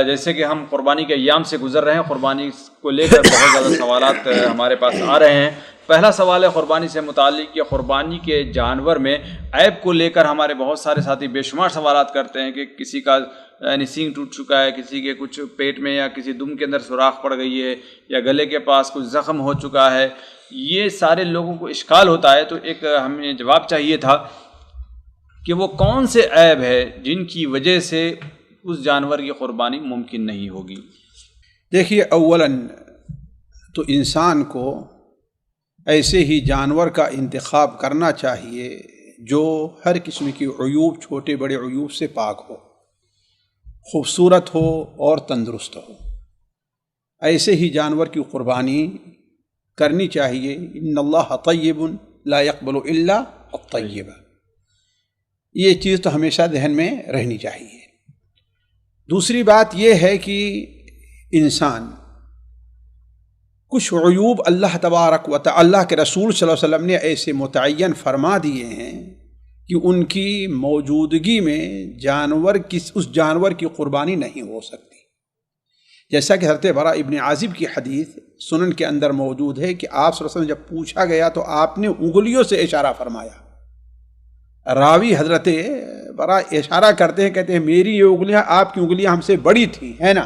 جیسے کہ ہم قربانی کے ایام سے گزر رہے ہیں، قربانی کو لے کر بہت زیادہ سوالات ہمارے پاس آ رہے ہیں۔ پہلا سوال ہے قربانی سے متعلق کہ قربانی کے جانور میں عیب کو لے کر ہمارے بہت سارے ساتھی بے شمار سوالات کرتے ہیں کہ کسی کا یعنی سینگ ٹوٹ چکا ہے، کسی کے کچھ پیٹ میں یا کسی دم کے اندر سوراخ پڑ گئی ہے، یا گلے کے پاس کچھ زخم ہو چکا ہے۔ یہ سارے لوگوں کو اشکال ہوتا ہے، تو ایک ہمیں جواب چاہیے تھا کہ وہ کون سے عیب ہے جن کی وجہ سے اس جانور کی قربانی ممکن نہیں ہوگی۔ دیکھیے، اولاً تو انسان کو ایسے ہی جانور کا انتخاب کرنا چاہیے جو ہر قسم کی عیوب، چھوٹے بڑے عیوب سے پاک ہو، خوبصورت ہو اور تندرست ہو۔ ایسے ہی جانور کی قربانی کرنی چاہیے۔ ان اللہ طیب لا يقبل الا الطیب، یہ چیز تو ہمیشہ ذہن میں رہنی چاہیے۔ دوسری بات یہ ہے کہ انسان کچھ عیوب اللہ تبارک و تعالی، اللہ کے رسول صلی اللہ علیہ وسلم نے ایسے متعین فرما دیے ہیں کہ ان کی موجودگی میں اس جانور کی قربانی نہیں ہو سکتی۔ جیسا کہ حضرت برا ابن عازب کی حدیث سنن کے اندر موجود ہے کہ آپ صلی اللہ علیہ وسلم جب پوچھا گیا تو آپ نے انگلیوں سے اشارہ فرمایا۔ راوی حضرت برا اشارہ کرتے ہیں، کہتے ہیں میری یہ انگلیاں آپ کی انگلیاں ہم سے بڑی تھیں، ہے نا؟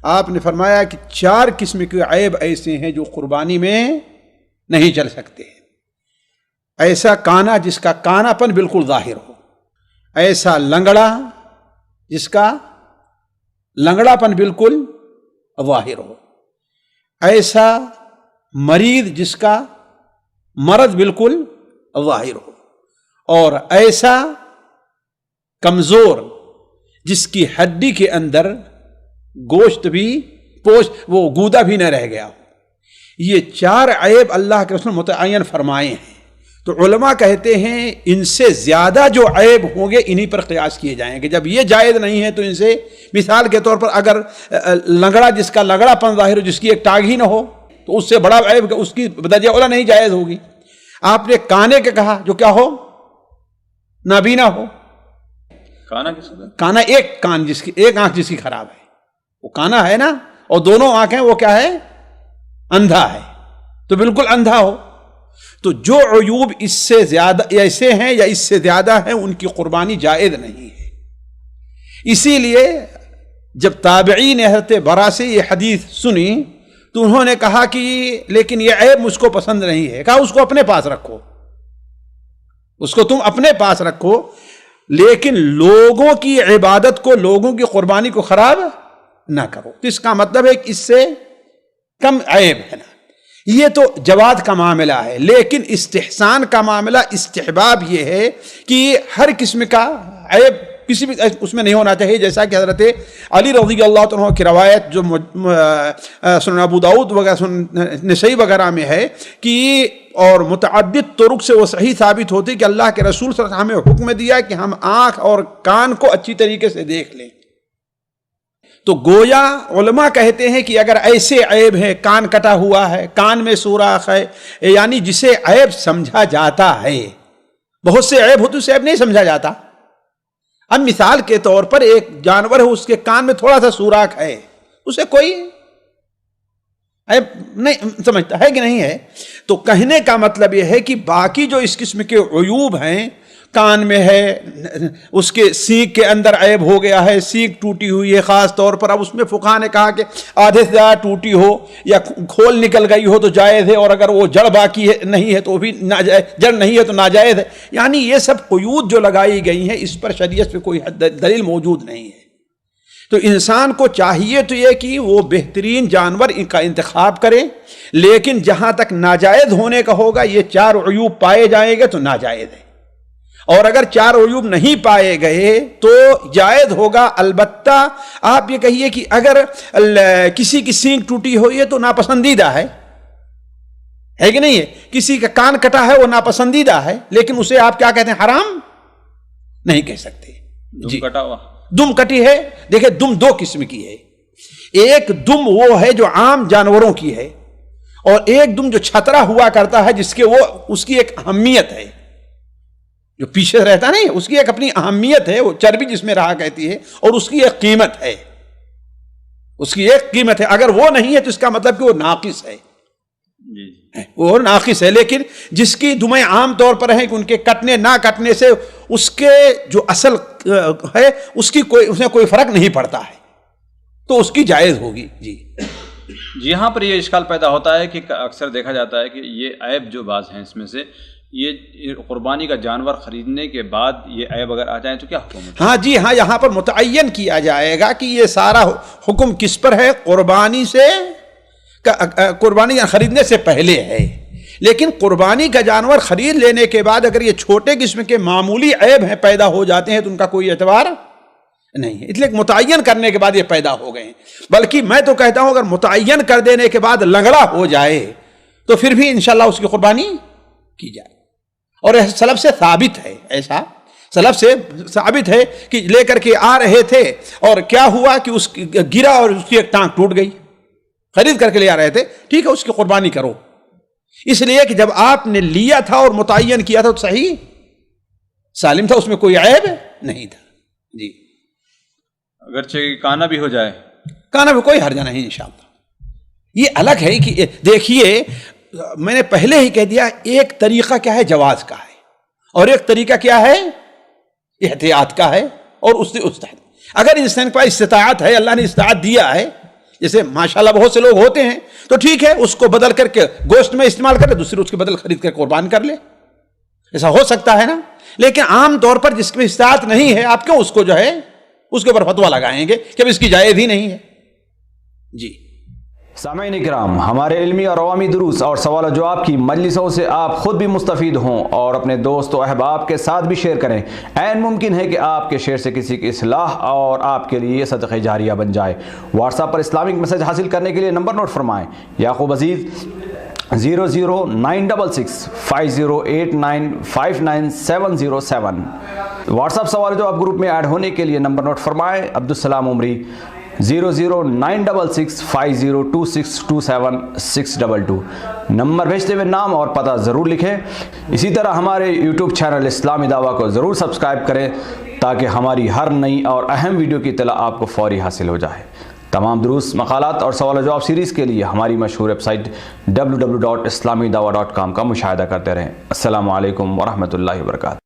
آپ نے فرمایا کہ 4 قسم کے عیب ایسے ہیں جو قربانی میں نہیں چل سکتے۔ ایسا کانا جس کا کانا پن بالکل ظاہر ہو، ایسا لنگڑا جس کا لنگڑا پن بالکل ظاہر ہو، ایسا مریض جس کا مرض بالکل ظاہر ہو، اور ایسا کمزور جس کی ہڈی کے اندر گوشت بھی وہ گودا بھی نہ رہ گیا ہو۔ یہ 4 عیب اللہ کے رسول متعین فرمائے ہیں۔ تو علماء کہتے ہیں ان سے زیادہ جو عیب ہوں گے انہی پر قیاس کیے جائیں گے۔ جب یہ جائز نہیں ہے تو ان سے، مثال کے طور پر اگر لنگڑا جس کا لنگڑا پن ظاہر ہو، جس کی ایک ٹانگ ہی نہ ہو، تو اس سے بڑا عیب اس کی بدرجہ اولا نہیں جائز ہوگی۔ آپ نے کانے کے کہا جو کیا ہو، نابینا ہو۔ کانا کس کا؟ کانا ایک کان جس کی ایک آنکھ جس کی خراب ہے، وہ کانا ہے نا، اور دونوں آنکھیں وہ کیا ہے، اندھا ہے، تو بالکل اندھا ہو۔ تو جو عیوب اس سے زیادہ ایسے ہیں یا اس سے زیادہ ہیں ان کی قربانی جائز نہیں ہے۔ اسی لیے جب تابعین نے حضرت برا سے یہ حدیث سنی تو انہوں نے کہا کہ لیکن یہ عیب مجھ کو پسند نہیں ہے۔ کہا اس کو اپنے پاس رکھو، اس کو تم اپنے پاس رکھو، لیکن لوگوں کی عبادت کو، لوگوں کی قربانی کو خراب نہ کرو۔ اس کا مطلب ہے کہ اس سے کم عیب ہے نا۔ یہ تو جواز کا معاملہ ہے، لیکن استحسان کا معاملہ، استحباب یہ ہے کہ ہر قسم کا عیب کسی بھی اس میں نہیں ہونا چاہیے۔ جیسا کہ حضرت علی رضی اللہ عنہ کی روایت جو سنن ابو داؤد وغیرہ، سنن نسائی وغیرہ میں ہے کہ اور متعدد طرق سے وہ صحیح ثابت ہوتی کہ اللہ کے رسول صلی اللہ علیہ وسلم ہمیں حکم دیا کہ ہم آنکھ اور کان کو اچھی طریقے سے دیکھ لیں۔ تو گویا علماء کہتے ہیں کہ اگر ایسے عیب ہیں، کان کٹا ہوا ہے، کان میں سوراخ ہے، یعنی جسے عیب سمجھا جاتا ہے، بہت سے عیب ہوتے اسے عیب نہیں سمجھا جاتا۔ اب مثال کے طور پر ایک جانور ہے، اس کے کان میں تھوڑا سا سوراخ ہے، اسے کوئی عیب نہیں سمجھتا ہے کہ نہیں ہے۔ تو کہنے کا مطلب یہ ہے کہ باقی جو اس قسم کے عیوب ہیں، کان میں ہے، اس کے سینگ کے اندر عیب ہو گیا ہے، سینگ ٹوٹی ہوئی ہے خاص طور پر، اب اس میں فقہا نے کہا کہ آدھے سے زیادہ ٹوٹی ہو یا کھول نکل گئی ہو تو جائز ہے، اور اگر وہ جڑ باقی ہے نہیں ہے تو بھی ناجائز، جڑ نہیں ہے تو ناجائز ہے۔ یعنی یہ سب قیود جو لگائی گئی ہیں اس پر شریعت پہ کوئی دلیل موجود نہیں ہے۔ تو انسان کو چاہیے تو یہ کہ وہ بہترین جانور کا انتخاب کرے، لیکن جہاں تک ناجائز ہونے کا ہوگا، یہ 4 عیوب پائے جائیں گے تو ناجائز ہے، اور اگر 4 عیوب نہیں پائے گئے تو جائز ہوگا۔ البتہ آپ یہ کہیے کہ اگر کسی کی سینگ ٹوٹی ہوئی ہے تو ناپسندیدہ ہے کہ نہیں ہے، کسی کا کان کٹا ہے وہ ناپسندیدہ ہے، لیکن اسے آپ کیا کہتے ہیں، حرام نہیں کہہ سکتے۔ دم کٹا ہوا، دم کٹی ہے، دیکھیں دم 2 قسم کی ہے، ایک دم وہ ہے جو عام جانوروں کی ہے، اور ایک دم جو چھترا ہوا کرتا ہے جس کے وہ اس کی ایک اہمیت ہے، جو پیچھے رہتا نہیں، اس کی ایک اپنی اہمیت ہے، وہ چربی جس میں رہا کرتی ہے اور اس کی ایک قیمت ہے۔ اس کی ایک قیمت ہے. اگر وہ نہیں ہے تو اس کا مطلب کہ وہ ناقص ہے, وہ ناقص ہے. لیکن جس کی دمیں عام طور پر ہیں کہ ان کے کٹنے نہ کٹنے سے اس کے جو اصل ہے اس میں کوئی فرق نہیں پڑتا ہے, تو اس کی جائز ہوگی. جی یہاں پر یہ اشکال پیدا ہوتا ہے کہ اکثر دیکھا جاتا ہے کہ یہ عیب جو بعض ہیں اس میں سے, یہ قربانی کا جانور خریدنے کے بعد یہ عیب اگر آ جائیں تو کیا حکم ہے؟ ہاں جی ہاں, یہاں پر متعین کیا جائے گا کہ یہ سارا حکم کس پر ہے, قربانی خریدنے سے پہلے ہے. لیکن قربانی کا جانور خرید لینے کے بعد اگر یہ چھوٹے قسم کے معمولی عیب ہیں پیدا ہو جاتے ہیں تو ان کا کوئی اعتبار نہیں ہے, اس لیے متعین کرنے کے بعد یہ پیدا ہو گئے ہیں. بلکہ میں تو کہتا ہوں اگر متعین کر دینے کے بعد لنگڑا ہو جائے تو پھر بھی انشاءاللہ اس کی قربانی کی جائے. اور سلف سے ثابت ہے, ایسا سلف سے ثابت ہے کہ لے کر کے آ رہے تھے اور کیا ہوا کہ اس گرا اور اس کی ایک ٹانگ ٹوٹ گئی, خرید کر کے لے آ رہے تھے, ٹھیک ہے اس کی قربانی کرو, اس لیے کہ جب آپ نے لیا تھا اور متعین کیا تھا تو صحیح سالم تھا, اس میں کوئی عیب نہیں تھا. جی اگرچہ کانا بھی ہو جائے, کانا بھی کوئی حرج نہیں انشاءاللہ. یہ الگ ہے کہ دیکھیے میں نے پہلے ہی کہہ دیا, ایک طریقہ کیا ہے جواز کا ہے اور ایک طریقہ کیا ہے احتیاط کا ہے, اور اس سے اگر انسان کے پاس استطاعت ہے, اللہ نے استطاعت دیا ہے, جیسے ماشاءاللہ بہت سے لوگ ہوتے ہیں, تو ٹھیک ہے اس کو بدل کر کے گوشت میں استعمال کرے, دوسری اس کے بدل خرید کر قربان کر لے, ایسا ہو سکتا ہے نا. لیکن عام طور پر جس میں استطاعت نہیں ہے آپ کیوں اس کو جو ہے اس کے اوپر فتویٰ لگائیں گے کہ اب اس کی جائز ہی نہیں ہے. جی سامعین کرام, ہمارے علمی اور عوامی دروس اور سوال و جواب کی مجلسوں سے آپ خود بھی مستفید ہوں اور اپنے دوست و احباب کے ساتھ بھی شیئر کریں. عین ممکن ہے کہ آپ کے شیئر سے کسی کی اصلاح اور آپ کے لیے صدقہ جاریہ بن جائے. واٹس ایپ پر اسلامک میسج حاصل کرنے کے لیے نمبر نوٹ فرمائیں: یعقوب عزیز 0096650895977. واٹس ایپ سوال جو آپ گروپ میں ایڈ ہونے کے لیے نمبر نوٹ فرمائیں: عبدالسلام عمری 00966502627 نمبر بھیجتے ہوئے نام اور پتہ ضرور لکھیں. اسی طرح ہمارے یوٹیوب چینل اسلامی دعویٰ کو ضرور سبسکرائب کریں تاکہ ہماری ہر نئی اور اہم ویڈیو کی اطلاع آپ کو فوری حاصل ہو جائے. تمام دروس، مقالات اور سوال و جواب سیریز کے لیے ہماری مشہور ویب سائٹ www.islamidawah.com کا مشاہدہ کرتے رہیں. السلام علیکم ورحمۃ اللہ وبرکاتہ.